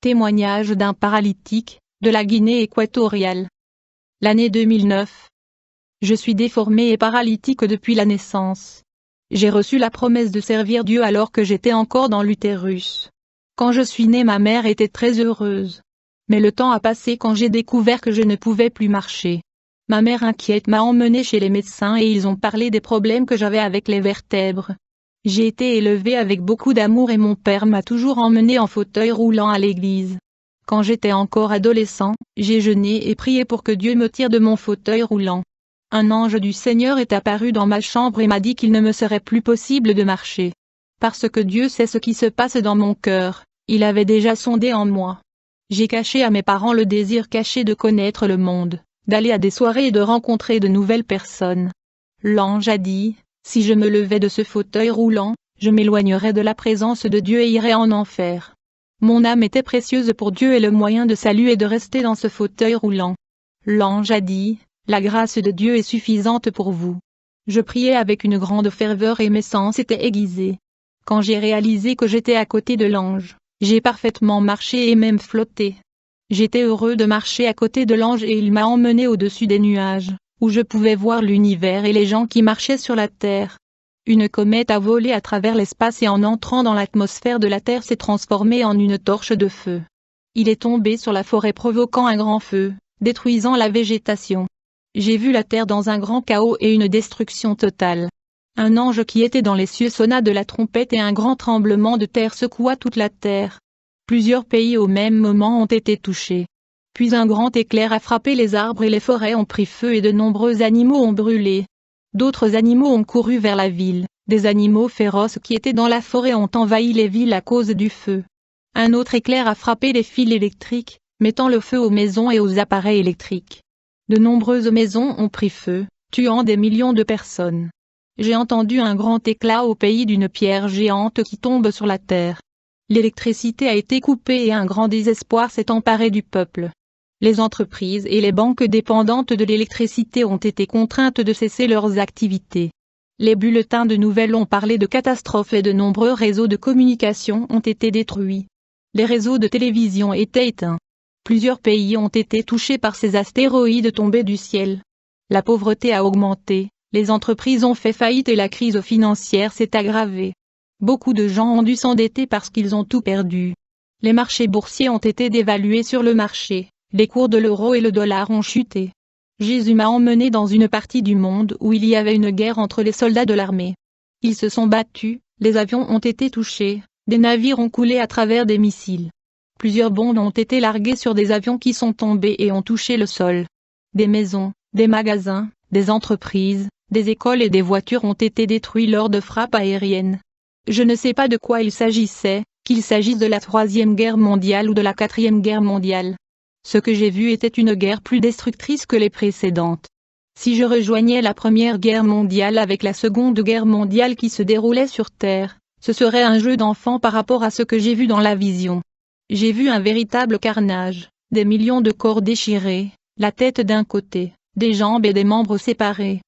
Témoignage d'un paralytique, de la Guinée équatoriale. L'année 2009. Je suis déformé et paralytique depuis la naissance. J'ai reçu la promesse de servir Dieu alors que j'étais encore dans l'utérus. Quand je suis né, ma mère était très heureuse. Mais le temps a passé quand j'ai découvert que je ne pouvais plus marcher. Ma mère inquiète m'a emmené chez les médecins et ils ont parlé des problèmes que j'avais avec les vertèbres. J'ai été élevé avec beaucoup d'amour et mon père m'a toujours emmené en fauteuil roulant à l'église. Quand j'étais encore adolescent, j'ai jeûné et prié pour que Dieu me tire de mon fauteuil roulant. Un ange du Seigneur est apparu dans ma chambre et m'a dit qu'il ne me serait plus possible de marcher. Parce que Dieu sait ce qui se passe dans mon cœur, il avait déjà sondé en moi. J'ai caché à mes parents le désir caché de connaître le monde, d'aller à des soirées et de rencontrer de nouvelles personnes. L'ange a dit, si je me levais de ce fauteuil roulant, je m'éloignerais de la présence de Dieu et irais en enfer. Mon âme était précieuse pour Dieu et le moyen de salut est de rester dans ce fauteuil roulant. L'ange a dit, la grâce de Dieu est suffisante pour vous. Je priais avec une grande ferveur et mes sens étaient aiguisés. Quand j'ai réalisé que j'étais à côté de l'ange, j'ai parfaitement marché et même flotté. J'étais heureux de marcher à côté de l'ange et il m'a emmené au-dessus des nuages, où je pouvais voir l'univers et les gens qui marchaient sur la terre. Une comète a volé à travers l'espace et en entrant dans l'atmosphère de la Terre s'est transformée en une torche de feu. Il est tombé sur la forêt provoquant un grand feu, détruisant la végétation. J'ai vu la Terre dans un grand chaos et une destruction totale. Un ange qui était dans les cieux sonna de la trompette et un grand tremblement de terre secoua toute la terre. Plusieurs pays au même moment ont été touchés. Puis un grand éclair a frappé les arbres et les forêts ont pris feu et de nombreux animaux ont brûlé. D'autres animaux ont couru vers la ville, des animaux féroces qui étaient dans la forêt ont envahi les villes à cause du feu. Un autre éclair a frappé les fils électriques, mettant le feu aux maisons et aux appareils électriques. De nombreuses maisons ont pris feu, tuant des millions de personnes. J'ai entendu un grand éclat au pays d'une pierre géante qui tombe sur la terre. L'électricité a été coupée et un grand désespoir s'est emparé du peuple. Les entreprises et les banques dépendantes de l'électricité ont été contraintes de cesser leurs activités. Les bulletins de nouvelles ont parlé de catastrophes et de nombreux réseaux de communication ont été détruits. Les réseaux de télévision étaient éteints. Plusieurs pays ont été touchés par ces astéroïdes tombés du ciel. La pauvreté a augmenté, les entreprises ont fait faillite et la crise financière s'est aggravée. Beaucoup de gens ont dû s'endetter parce qu'ils ont tout perdu. Les marchés boursiers ont été dévalués sur le marché. Les cours de l'euro et le dollar ont chuté. Jésus m'a emmené dans une partie du monde où il y avait une guerre entre les soldats de l'armée. Ils se sont battus, les avions ont été touchés, des navires ont coulé à travers des missiles. Plusieurs bombes ont été larguées sur des avions qui sont tombés et ont touché le sol. Des maisons, des magasins, des entreprises, des écoles et des voitures ont été détruits lors de frappes aériennes. Je ne sais pas de quoi il s'agissait, qu'il s'agisse de la Troisième Guerre mondiale ou de la Quatrième Guerre mondiale. Ce que j'ai vu était une guerre plus destructrice que les précédentes. Si je rejoignais la Première Guerre mondiale avec la Seconde Guerre mondiale qui se déroulait sur Terre, ce serait un jeu d'enfant par rapport à ce que j'ai vu dans la vision. J'ai vu un véritable carnage, des millions de corps déchirés, la tête d'un côté, des jambes et des membres séparés.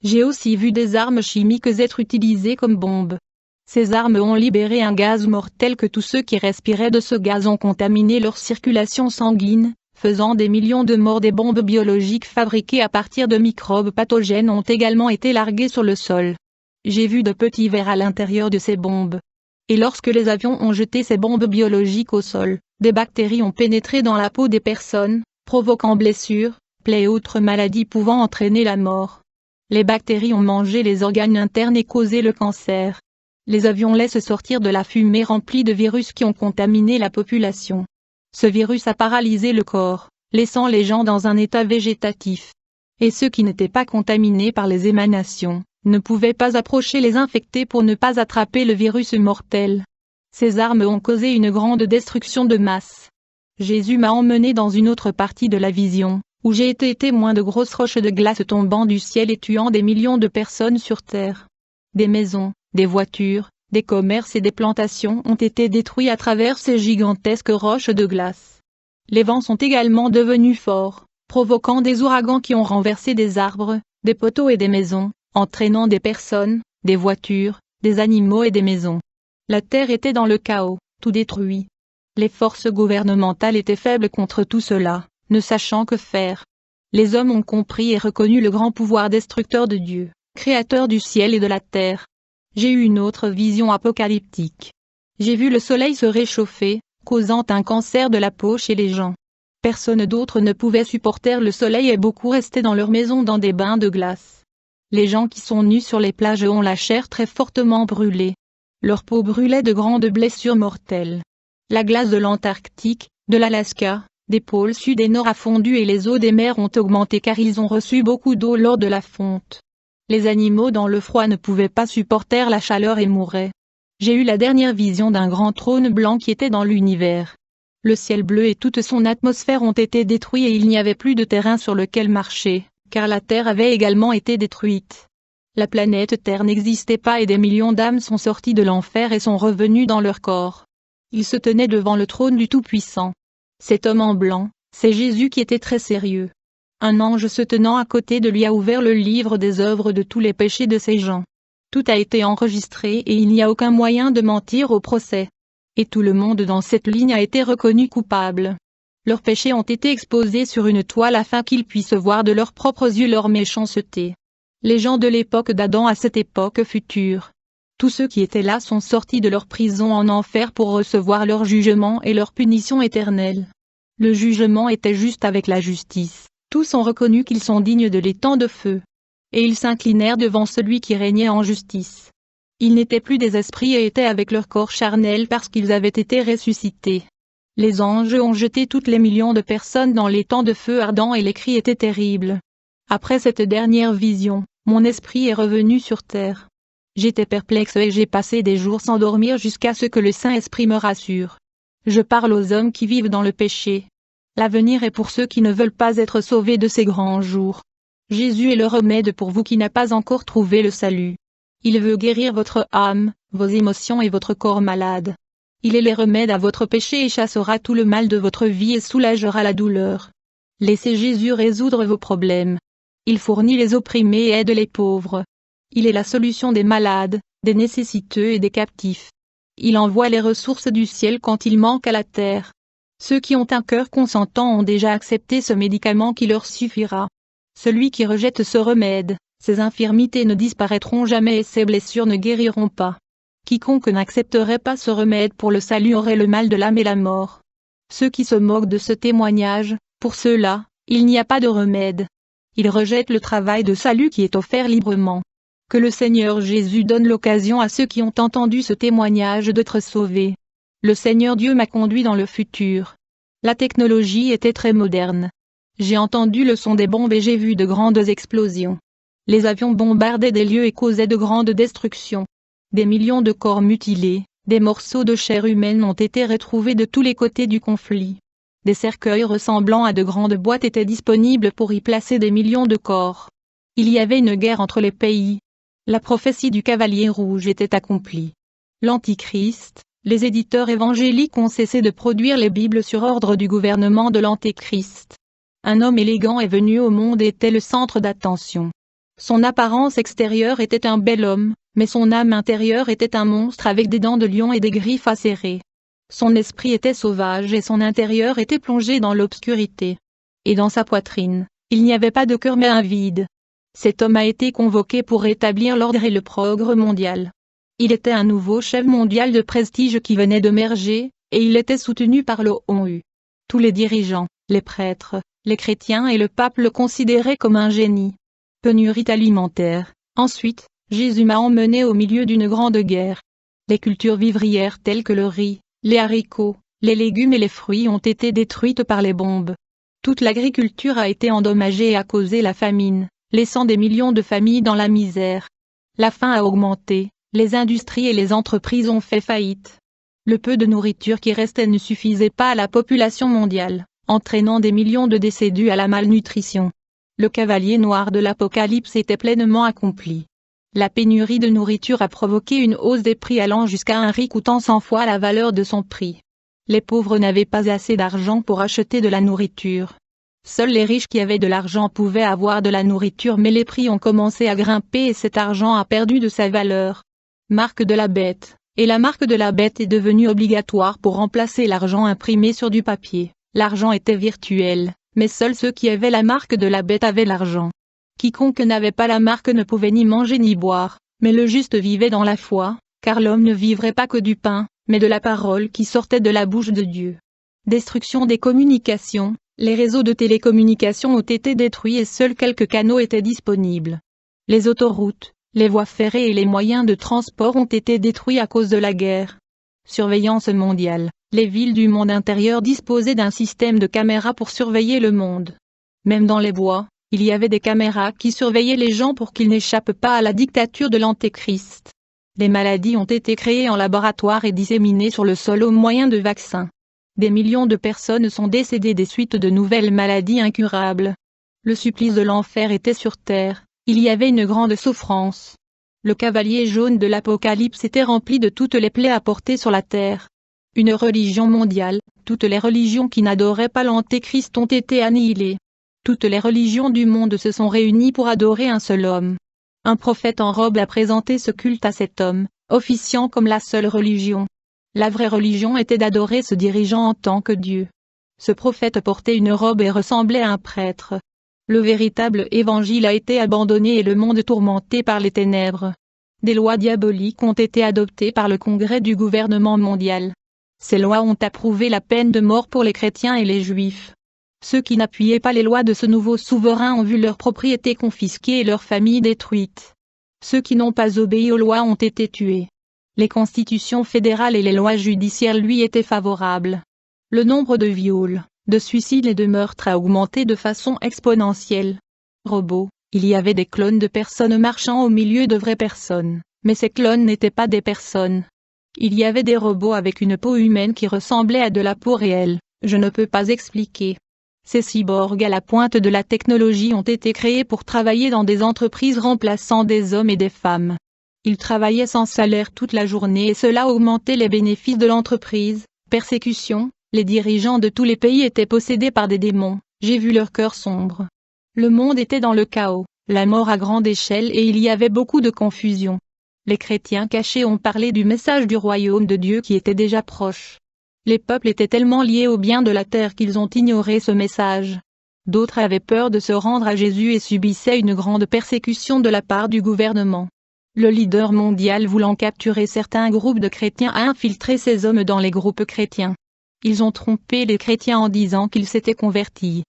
J'ai aussi vu des armes chimiques être utilisées comme bombes. Ces armes ont libéré un gaz mortel que tous ceux qui respiraient de ce gaz ont contaminé leur circulation sanguine, faisant des millions de morts. Des bombes biologiques fabriquées à partir de microbes pathogènes ont également été larguées sur le sol. J'ai vu de petits vers à l'intérieur de ces bombes. Et lorsque les avions ont jeté ces bombes biologiques au sol, des bactéries ont pénétré dans la peau des personnes, provoquant blessures, plaies et autres maladies pouvant entraîner la mort. Les bactéries ont mangé les organes internes et causé le cancer. Les avions laissent sortir de la fumée remplie de virus qui ont contaminé la population. Ce virus a paralysé le corps, laissant les gens dans un état végétatif. Et ceux qui n'étaient pas contaminés par les émanations, ne pouvaient pas approcher les infectés pour ne pas attraper le virus mortel. Ces armes ont causé une grande destruction de masse. Jésus m'a emmené dans une autre partie de la vision, où j'ai été témoin de grosses roches de glace tombant du ciel et tuant des millions de personnes sur terre. Des maisons, des voitures, des commerces et des plantations ont été détruits à travers ces gigantesques roches de glace. Les vents sont également devenus forts, provoquant des ouragans qui ont renversé des arbres, des poteaux et des maisons, entraînant des personnes, des voitures, des animaux et des maisons. La terre était dans le chaos, tout détruit. Les forces gouvernementales étaient faibles contre tout cela, ne sachant que faire. Les hommes ont compris et reconnu le grand pouvoir destructeur de Dieu, créateur du ciel et de la terre. J'ai eu une autre vision apocalyptique. J'ai vu le soleil se réchauffer, causant un cancer de la peau chez les gens. Personne d'autre ne pouvait supporter le soleil et beaucoup restaient dans leur maison dans des bains de glace. Les gens qui sont nus sur les plages ont la chair très fortement brûlée. Leur peau brûlait de grandes blessures mortelles. La glace de l'Antarctique, de l'Alaska, des pôles sud et nord a fondu et les eaux des mers ont augmenté car ils ont reçu beaucoup d'eau lors de la fonte. Les animaux dans le froid ne pouvaient pas supporter la chaleur et mouraient. J'ai eu la dernière vision d'un grand trône blanc qui était dans l'univers. Le ciel bleu et toute son atmosphère ont été détruits et il n'y avait plus de terrain sur lequel marcher, car la Terre avait également été détruite. La planète Terre n'existait pas et des millions d'âmes sont sorties de l'enfer et sont revenues dans leur corps. Il se tenait devant le trône du Tout-Puissant. Cet homme en blanc, c'est Jésus qui était très sérieux. Un ange se tenant à côté de lui a ouvert le livre des œuvres de tous les péchés de ces gens. Tout a été enregistré et il n'y a aucun moyen de mentir au procès. Et tout le monde dans cette ligne a été reconnu coupable. Leurs péchés ont été exposés sur une toile afin qu'ils puissent voir de leurs propres yeux leur méchanceté. Les gens de l'époque d'Adam à cette époque future. Tous ceux qui étaient là sont sortis de leur prison en enfer pour recevoir leur jugement et leur punition éternelle. Le jugement était juste avec la justice. Tous ont reconnu qu'ils sont dignes de l'étang de feu. Et ils s'inclinèrent devant celui qui régnait en justice. Ils n'étaient plus des esprits et étaient avec leur corps charnel parce qu'ils avaient été ressuscités. Les anges ont jeté toutes les millions de personnes dans l'étang de feu ardent et les cris étaient terribles. Après cette dernière vision, mon esprit est revenu sur terre. J'étais perplexe et j'ai passé des jours sans dormir jusqu'à ce que le Saint-Esprit me rassure. Je parle aux hommes qui vivent dans le péché. L'avenir est pour ceux qui ne veulent pas être sauvés de ces grands jours. Jésus est le remède pour vous qui n'avez pas encore trouvé le salut. Il veut guérir votre âme, vos émotions et votre corps malade. Il est le remède à votre péché et chassera tout le mal de votre vie et soulagera la douleur. Laissez Jésus résoudre vos problèmes. Il fournit les opprimés et aide les pauvres. Il est la solution des malades, des nécessiteux et des captifs. Il envoie les ressources du ciel quand il manque à la terre. Ceux qui ont un cœur consentant ont déjà accepté ce médicament qui leur suffira. Celui qui rejette ce remède, ses infirmités ne disparaîtront jamais et ses blessures ne guériront pas. Quiconque n'accepterait pas ce remède pour le salut aurait le mal de l'âme et la mort. Ceux qui se moquent de ce témoignage, pour ceux-là, il n'y a pas de remède. Ils rejettent le travail de salut qui est offert librement. Que le Seigneur Jésus donne l'occasion à ceux qui ont entendu ce témoignage d'être sauvés. Le Seigneur Dieu m'a conduit dans le futur. La technologie était très moderne. J'ai entendu le son des bombes et j'ai vu de grandes explosions. Les avions bombardaient des lieux et causaient de grandes destructions. Des millions de corps mutilés, des morceaux de chair humaine ont été retrouvés de tous les côtés du conflit. Des cercueils ressemblant à de grandes boîtes étaient disponibles pour y placer des millions de corps. Il y avait une guerre entre les pays. La prophétie du cavalier rouge était accomplie. L'Antichrist, les éditeurs évangéliques ont cessé de produire les Bibles sur ordre du gouvernement de l'Antéchrist. Un homme élégant est venu au monde et était le centre d'attention. Son apparence extérieure était un bel homme, mais son âme intérieure était un monstre avec des dents de lion et des griffes acérées. Son esprit était sauvage et son intérieur était plongé dans l'obscurité. Et dans sa poitrine, il n'y avait pas de cœur mais un vide. Cet homme a été convoqué pour rétablir l'ordre et le progrès mondial. Il était un nouveau chef mondial de prestige qui venait d'émerger, et il était soutenu par l'ONU. Tous les dirigeants, les prêtres, les chrétiens et le pape le considéraient comme un génie. Pénurie alimentaire. Ensuite, Jésus m'a emmené au milieu d'une grande guerre. Les cultures vivrières telles que le riz, les haricots, les légumes et les fruits ont été détruites par les bombes. Toute l'agriculture a été endommagée et a causé la famine, laissant des millions de familles dans la misère. La faim a augmenté, les industries et les entreprises ont fait faillite. Le peu de nourriture qui restait ne suffisait pas à la population mondiale, entraînant des millions de décès dus à la malnutrition. Le cavalier noir de l'Apocalypse était pleinement accompli. La pénurie de nourriture a provoqué une hausse des prix allant jusqu'à un riz coûtant 100 fois la valeur de son prix. Les pauvres n'avaient pas assez d'argent pour acheter de la nourriture. Seuls les riches qui avaient de l'argent pouvaient avoir de la nourriture mais les prix ont commencé à grimper et cet argent a perdu de sa valeur. Marque de la bête, Et la marque de la bête est devenue obligatoire pour remplacer l'argent imprimé sur du papier. L'argent était virtuel, mais seuls ceux qui avaient la marque de la bête avaient l'argent. Quiconque n'avait pas la marque ne pouvait ni manger ni boire, mais le juste vivait dans la foi, car l'homme ne vivrait pas que du pain, mais de la parole qui sortait de la bouche de Dieu. Destruction des communications, les réseaux de télécommunications ont été détruits et seuls quelques canaux étaient disponibles. Les autoroutes, les voies ferrées et les moyens de transport ont été détruits à cause de la guerre. Surveillance mondiale, les villes du monde intérieur disposaient d'un système de caméras pour surveiller le monde. Même dans les bois, il y avait des caméras qui surveillaient les gens pour qu'ils n'échappent pas à la dictature de l'Antéchrist. Les maladies ont été créées en laboratoire et disséminées sur le sol au moyen de vaccins. Des millions de personnes sont décédées des suites de nouvelles maladies incurables. Le supplice de l'enfer était sur terre, il y avait une grande souffrance. Le cavalier jaune de l'Apocalypse était rempli de toutes les plaies apportées sur la terre. Une religion mondiale, toutes les religions qui n'adoraient pas l'Antéchrist ont été annihilées. Toutes les religions du monde se sont réunies pour adorer un seul homme. Un prophète en robe a présenté ce culte à cet homme, officiant comme la seule religion. La vraie religion était d'adorer ce dirigeant en tant que Dieu. Ce prophète portait une robe et ressemblait à un prêtre. Le véritable évangile a été abandonné et le monde tourmenté par les ténèbres. Des lois diaboliques ont été adoptées par le Congrès du gouvernement mondial. Ces lois ont approuvé la peine de mort pour les chrétiens et les juifs. Ceux qui n'appuyaient pas les lois de ce nouveau souverain ont vu leurs propriétés confisquées et leurs familles détruites. Ceux qui n'ont pas obéi aux lois ont été tués. Les constitutions fédérales et les lois judiciaires lui étaient favorables. Le nombre de viols, de suicides et de meurtres a augmenté de façon exponentielle. Robots, il y avait des clones de personnes marchant au milieu de vraies personnes, mais ces clones n'étaient pas des personnes. Il y avait des robots avec une peau humaine qui ressemblait à de la peau réelle, je ne peux pas expliquer. Ces cyborgs à la pointe de la technologie ont été créés pour travailler dans des entreprises remplaçant des hommes et des femmes. Ils travaillaient sans salaire toute la journée et cela augmentait les bénéfices de l'entreprise. Persécution, les dirigeants de tous les pays étaient possédés par des démons, j'ai vu leur cœur sombre. Le monde était dans le chaos, la mort à grande échelle et il y avait beaucoup de confusion. Les chrétiens cachés ont parlé du message du royaume de Dieu qui était déjà proche. Les peuples étaient tellement liés au bien de la terre qu'ils ont ignoré ce message. D'autres avaient peur de se rendre à Jésus et subissaient une grande persécution de la part du gouvernement. Le leader mondial voulant capturer certains groupes de chrétiens a infiltré ces hommes dans les groupes chrétiens. Ils ont trompé les chrétiens en disant qu'ils s'étaient convertis.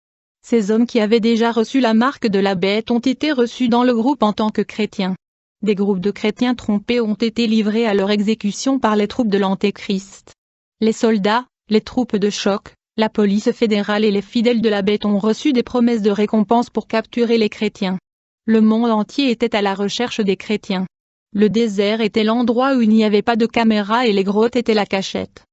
Ces hommes qui avaient déjà reçu la marque de la bête ont été reçus dans le groupe en tant que chrétiens. Des groupes de chrétiens trompés ont été livrés à leur exécution par les troupes de l'Antéchrist. Les soldats, les troupes de choc, la police fédérale et les fidèles de la bête ont reçu des promesses de récompense pour capturer les chrétiens. Le monde entier était à la recherche des chrétiens. Le désert était l'endroit où il n'y avait pas de caméras et les grottes étaient la cachette.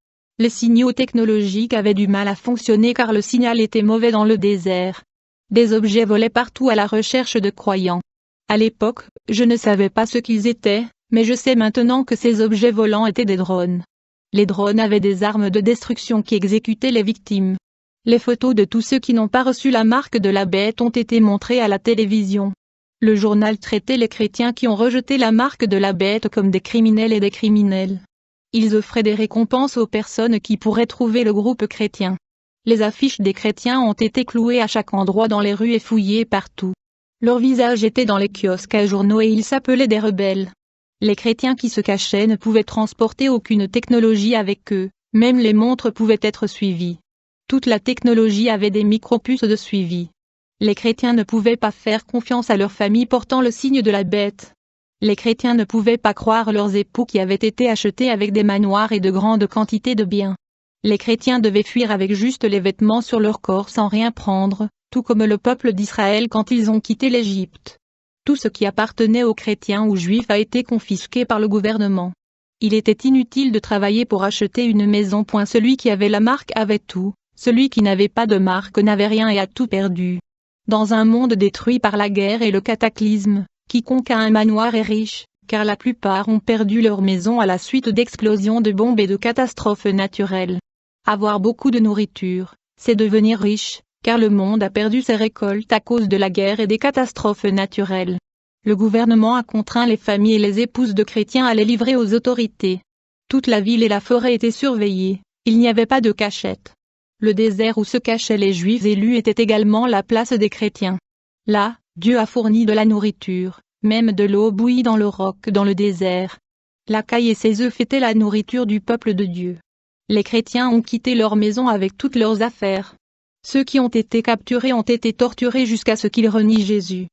Les signaux technologiques avaient du mal à fonctionner car le signal était mauvais dans le désert. Des objets volaient partout à la recherche de croyants. À l'époque, je ne savais pas ce qu'ils étaient, mais je sais maintenant que ces objets volants étaient des drones. Les drones avaient des armes de destruction qui exécutaient les victimes. Les photos de tous ceux qui n'ont pas reçu la marque de la bête ont été montrées à la télévision. Le journal traitait les chrétiens qui ont rejeté la marque de la bête comme des criminels et des criminels. Ils offraient des récompenses aux personnes qui pourraient trouver le groupe chrétien. Les affiches des chrétiens ont été clouées à chaque endroit dans les rues et fouillées partout. Leurs visages étaient dans les kiosques à journaux et ils s'appelaient des rebelles. Les chrétiens qui se cachaient ne pouvaient transporter aucune technologie avec eux, même les montres pouvaient être suivies. Toute la technologie avait des micropuces de suivi. Les chrétiens ne pouvaient pas faire confiance à leurs familles portant le signe de la bête. Les chrétiens ne pouvaient pas croire leurs époux qui avaient été achetés avec des manoirs et de grandes quantités de biens. Les chrétiens devaient fuir avec juste les vêtements sur leur corps sans rien prendre, tout comme le peuple d'Israël quand ils ont quitté l'Égypte. Tout ce qui appartenait aux chrétiens ou juifs a été confisqué par le gouvernement. Il était inutile de travailler pour acheter une maison. Celui qui avait la marque avait tout, celui qui n'avait pas de marque n'avait rien et a tout perdu. Dans un monde détruit par la guerre et le cataclysme, quiconque a un manoir est riche, car la plupart ont perdu leur maison à la suite d'explosions de bombes et de catastrophes naturelles. Avoir beaucoup de nourriture, c'est devenir riche, car le monde a perdu ses récoltes à cause de la guerre et des catastrophes naturelles. Le gouvernement a contraint les familles et les épouses de chrétiens à les livrer aux autorités. Toute la ville et la forêt étaient surveillées, il n'y avait pas de cachette. Le désert où se cachaient les Juifs élus était également la place des chrétiens. Là, Dieu a fourni de la nourriture, même de l'eau bouillie dans le roc dans le désert. La caille et ses œufs étaient la nourriture du peuple de Dieu. Les chrétiens ont quitté leur maison avec toutes leurs affaires. Ceux qui ont été capturés ont été torturés jusqu'à ce qu'ils renient Jésus.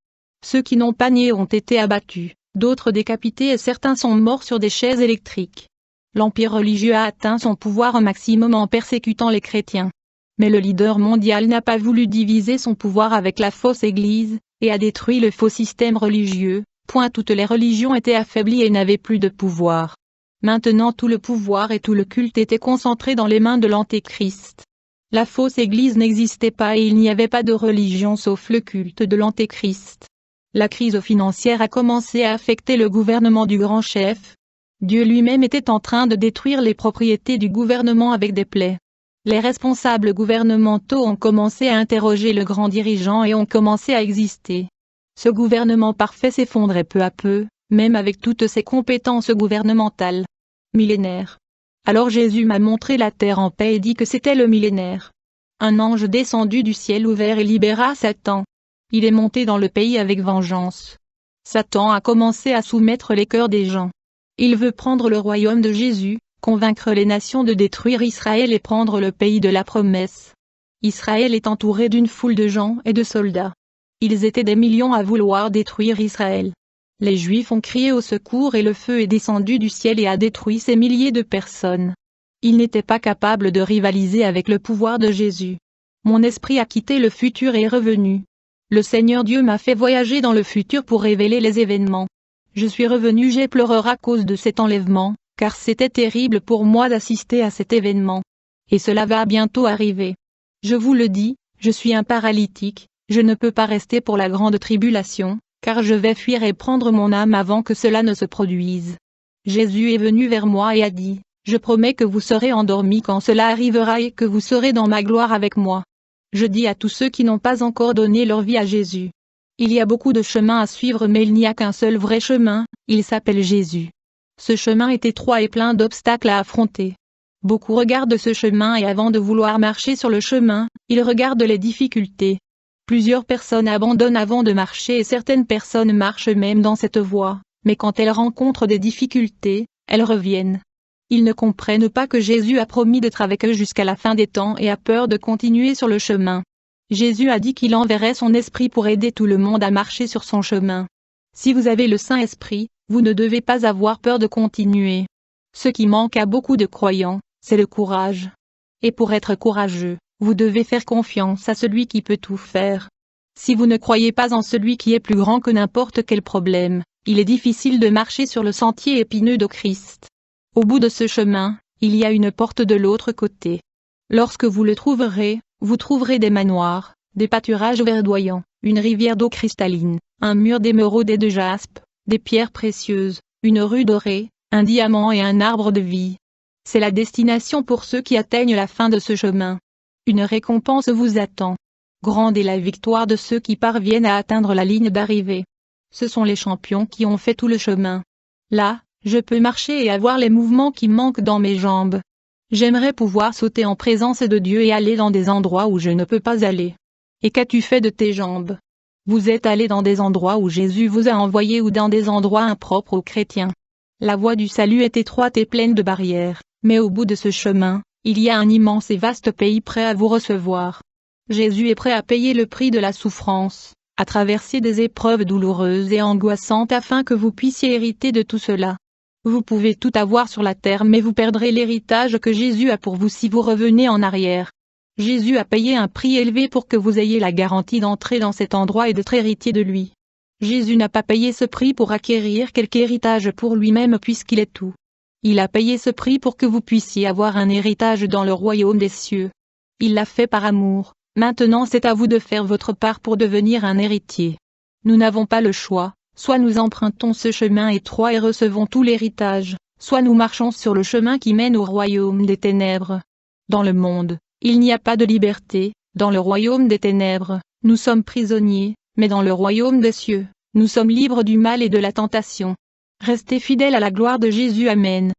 Ceux qui n'ont pas nié ont été abattus, d'autres décapités et certains sont morts sur des chaises électriques. L'empire religieux a atteint son pouvoir au maximum en persécutant les chrétiens. Mais le leader mondial n'a pas voulu diviser son pouvoir avec la fausse Église, et a détruit le faux système religieux. Toutes les religions étaient affaiblies et n'avaient plus de pouvoir. Maintenant tout le pouvoir et tout le culte étaient concentrés dans les mains de l'Antéchrist. La fausse Église n'existait pas et il n'y avait pas de religion sauf le culte de l'Antéchrist. La crise financière a commencé à affecter le gouvernement du grand chef. Dieu lui-même était en train de détruire les propriétés du gouvernement avec des plaies. Les responsables gouvernementaux ont commencé à interroger le grand dirigeant et ont commencé à exister. Ce gouvernement parfait s'effondrait peu à peu, même avec toutes ses compétences gouvernementales. Millénaire. Alors Jésus m'a montré la terre en paix et dit que c'était le millénaire. Un ange descendu du ciel ouvert et libéra Satan. Il est monté dans le pays avec vengeance. Satan a commencé à soumettre les cœurs des gens. Il veut prendre le royaume de Jésus, convaincre les nations de détruire Israël et prendre le pays de la promesse. Israël est entouré d'une foule de gens et de soldats. Ils étaient des millions à vouloir détruire Israël. Les Juifs ont crié au secours et le feu est descendu du ciel et a détruit ces milliers de personnes. Ils n'étaient pas capables de rivaliser avec le pouvoir de Jésus. Mon esprit a quitté le futur et est revenu. Le Seigneur Dieu m'a fait voyager dans le futur pour révéler les événements. Je suis revenu, j'ai pleuré à cause de cet enlèvement, car c'était terrible pour moi d'assister à cet événement. Et cela va bientôt arriver. Je vous le dis, je suis un paralytique, je ne peux pas rester pour la grande tribulation, car je vais fuir et prendre mon âme avant que cela ne se produise. Jésus est venu vers moi et a dit, je promets que vous serez endormis quand cela arrivera et que vous serez dans ma gloire avec moi. Je dis à tous ceux qui n'ont pas encore donné leur vie à Jésus. Il y a beaucoup de chemins à suivre mais il n'y a qu'un seul vrai chemin, il s'appelle Jésus. Ce chemin est étroit et plein d'obstacles à affronter. Beaucoup regardent ce chemin et avant de vouloir marcher sur le chemin, ils regardent les difficultés. Plusieurs personnes abandonnent avant de marcher et certaines personnes marchent même dans cette voie, mais quand elles rencontrent des difficultés, elles reviennent. Ils ne comprennent pas que Jésus a promis d'être avec eux jusqu'à la fin des temps et a peur de continuer sur le chemin. Jésus a dit qu'il enverrait son esprit pour aider tout le monde à marcher sur son chemin. Si vous avez le Saint-Esprit, vous ne devez pas avoir peur de continuer. Ce qui manque à beaucoup de croyants, c'est le courage. Et pour être courageux, vous devez faire confiance à celui qui peut tout faire. Si vous ne croyez pas en celui qui est plus grand que n'importe quel problème, il est difficile de marcher sur le sentier épineux de Christ. Au bout de ce chemin, il y a une porte de l'autre côté. Lorsque vous le trouverez, vous trouverez des manoirs, des pâturages verdoyants, une rivière d'eau cristalline, un mur d'émeraude et de jaspe, des pierres précieuses, une rue dorée, un diamant et un arbre de vie. C'est la destination pour ceux qui atteignent la fin de ce chemin. Une récompense vous attend. Grande est la victoire de ceux qui parviennent à atteindre la ligne d'arrivée. Ce sont les champions qui ont fait tout le chemin. Là, je peux marcher et avoir les mouvements qui manquent dans mes jambes. J'aimerais pouvoir sauter en présence de Dieu et aller dans des endroits où je ne peux pas aller. Et qu'as-tu fait de tes jambes? Vous êtes allé dans des endroits où Jésus vous a envoyé ou dans des endroits impropres aux chrétiens. La voie du salut est étroite et pleine de barrières, mais au bout de ce chemin, il y a un immense et vaste pays prêt à vous recevoir. Jésus est prêt à payer le prix de la souffrance, à traverser des épreuves douloureuses et angoissantes afin que vous puissiez hériter de tout cela. Vous pouvez tout avoir sur la terre mais vous perdrez l'héritage que Jésus a pour vous si vous revenez en arrière. Jésus a payé un prix élevé pour que vous ayez la garantie d'entrer dans cet endroit et d'être héritier de lui. Jésus n'a pas payé ce prix pour acquérir quelque héritage pour lui-même puisqu'il est tout. Il a payé ce prix pour que vous puissiez avoir un héritage dans le royaume des cieux. Il l'a fait par amour, maintenant c'est à vous de faire votre part pour devenir un héritier. Nous n'avons pas le choix, soit nous empruntons ce chemin étroit et recevons tout l'héritage, soit nous marchons sur le chemin qui mène au royaume des ténèbres. Dans le monde, il n'y a pas de liberté, dans le royaume des ténèbres, nous sommes prisonniers, mais dans le royaume des cieux, nous sommes libres du mal et de la tentation. Restez fidèles à la gloire de Jésus. Amen.